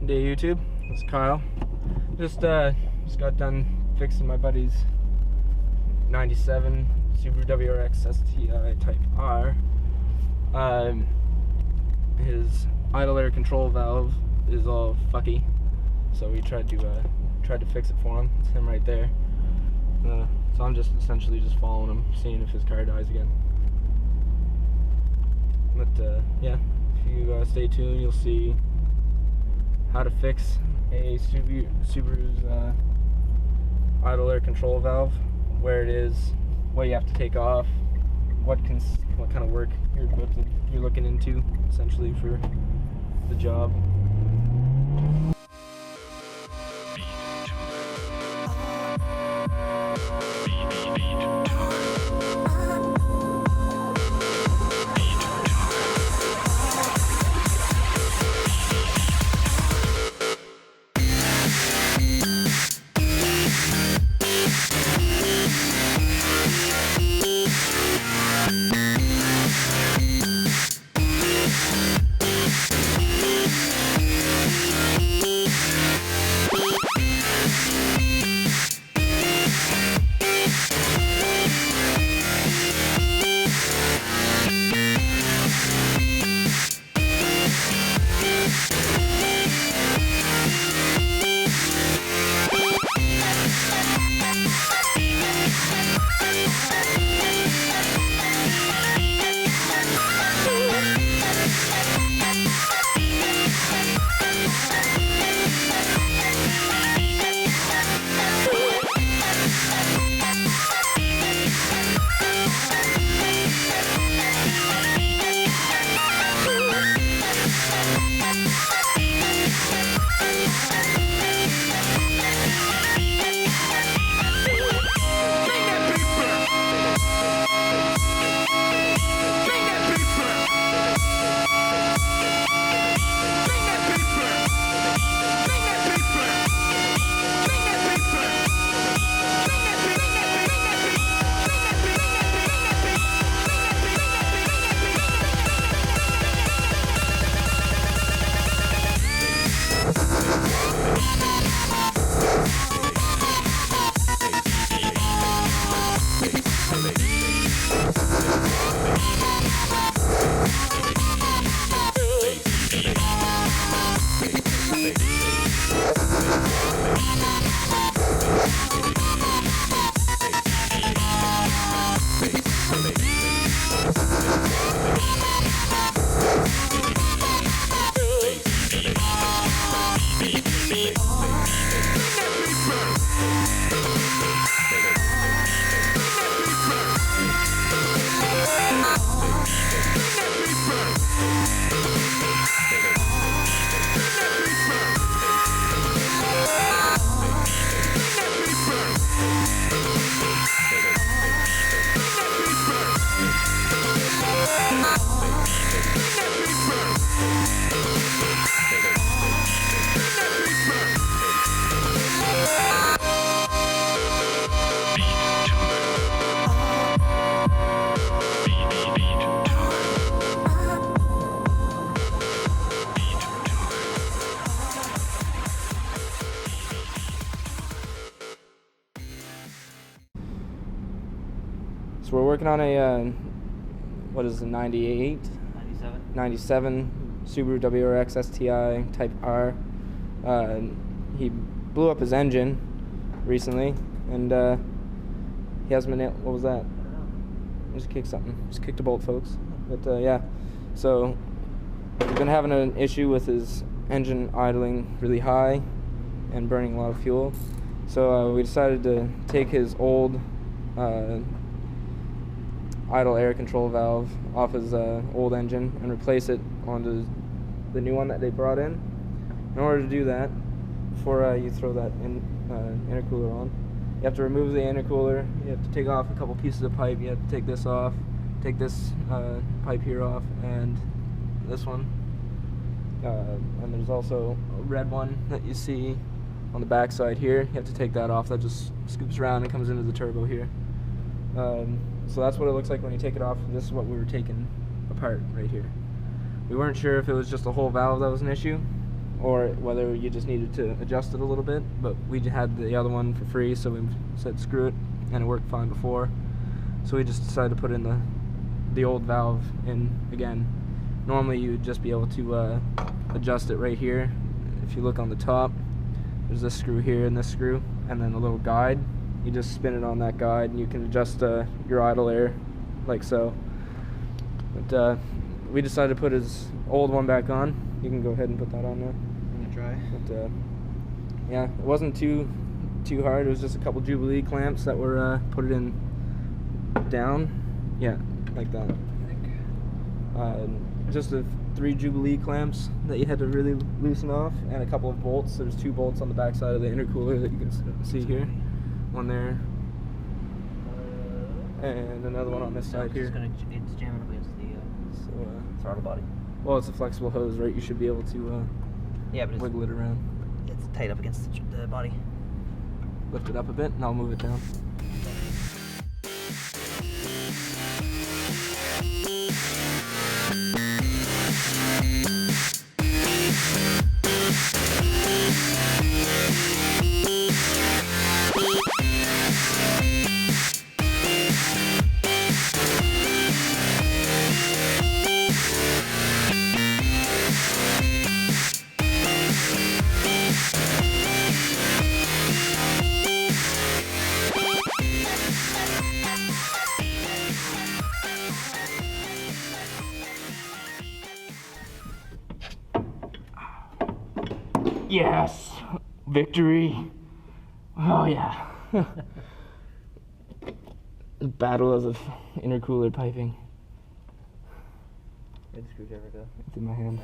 Day YouTube. It's Kyle. Just got done fixing my buddy's 97 Subaru WRX STI Type R. His idle air control valve is all fucky, so we tried to fix it for him. It's him right there. So I'm just essentially just following him, seeing if his car dies again. But yeah, if you stay tuned, you'll see how to fix a Subaru's idle air control valve, where it is, what you have to take off, what kind of work you're looking into essentially for the job. So we're working on a, what is it, 97 Subaru WRX STI Type R. He blew up his engine recently, and he hasn't been able, what was that? I just kicked something. Just kicked a bolt, folks. But yeah, so we've been having an issue with his engine idling really high and burning a lot of fuel. So we decided to take his old idle air control valve off his old engine and replace it onto the new one that they brought in. In order to do that, before you throw that intercooler on, you have to remove the intercooler. You have to take off a couple pieces of pipe. You have to take this off, take this pipe here off, and this one. And there's also a red one that you see on the back side here. You have to take that off. That just scoops around and comes into the turbo here. So that's what it looks like when you take it off. This is what we were taking apart right here. We weren't sure if it was just the whole valve that was an issue, or whether you just needed to adjust it a little bit. But we had the other one for free, so we said screw it, and it worked fine before. So we just decided to put in the old valve in again. Normally you would just be able to adjust it right here. If you look on the top, there's this screw here and this screw, and then a little guide. You just spin it on that guide and you can adjust your idle air like so. But we decided to put his old one back on. You can go ahead and put that on there. I'm gonna try. But yeah, it wasn't too hard. It was just a couple Jubilee clamps that were put it in down. Yeah, like that. Just the 3 Jubilee clamps that you had to really loosen off, and a couple of bolts. There's 2 bolts on the back side of the intercooler that you can see here. One there, and another one on this side here. It's jamming against the throttle body. Well, it's a flexible hose, right? You should be able to yeah, but wiggle it around. It's tight up against the body. Lift it up a bit, and I'll move it down. Yes! Victory! Oh yeah. Battle of the intercooler piping. Where'd the screwdriver go? It's in my hand.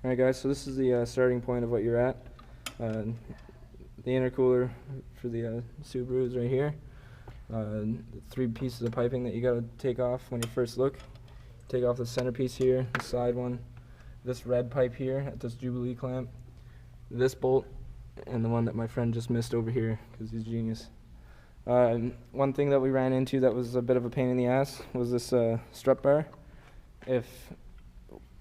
Alright guys, so this is the starting point of what you're at. The intercooler for the Subaru is right here. The 3 pieces of piping that you got to take off when you first look. Take off the centerpiece here, the side one, this red pipe here at this Jubilee clamp, this bolt, and the one that my friend just missed over here because he's a genius. One thing that we ran into that was a bit of a pain in the ass was this strut bar. If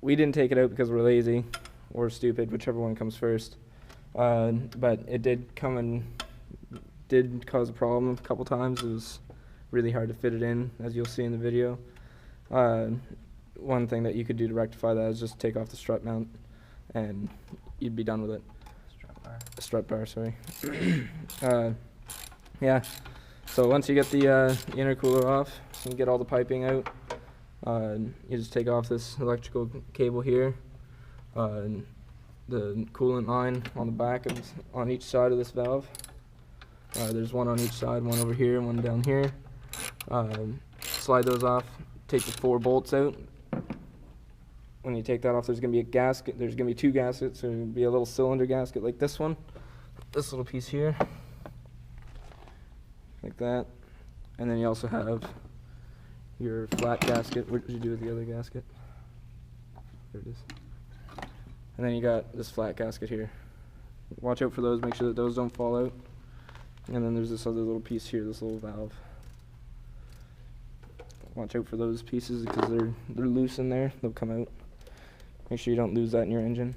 we didn't take it out because we're lazy or stupid, whichever one comes first. But it did come and did cause a problem a couple times. It was really hard to fit it in, as you'll see in the video. One thing that you could do to rectify that is just take off the strut mount and you'd be done with it. Strut bar, sorry. Yeah, so once you get the intercooler off and get all the piping out, you just take off this electrical cable here, the coolant line on the back on each side of this valve. There's one on each side, one over here, one down here. Slide those off, take the 4 bolts out. When you take that off, there's going to be a gasket. There's going to be 2 gaskets. There's going to be a little cylinder gasket like this one, this little piece here, like that. And then you also have your flat gasket. What did you do with the other gasket? There it is. And then you got this flat gasket here. Watch out for those, make sure that those don't fall out. And then there's this other little piece here, this little valve. Watch out for those pieces because they're loose in there, they'll come out. Make sure you don't lose that in your engine.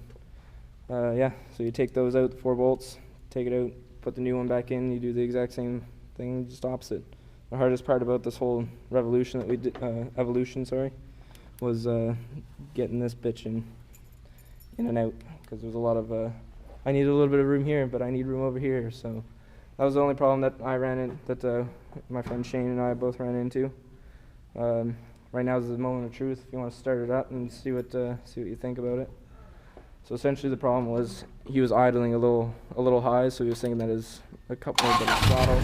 Yeah, so you take those out, the 4 bolts, take it out, put the new one back in, you do the exact same thing, just opposite. The hardest part about this whole evolution was getting this bitch in and out, because there was a lot of I need a little bit of room here, but I need room over here. So that was the only problem that I ran in, that my friend Shane and I both ran into. Right now is the moment of truth. If you want to start it up and see what you think about it. So essentially, the problem was he was idling a little high, so he was thinking that a couple of the throttle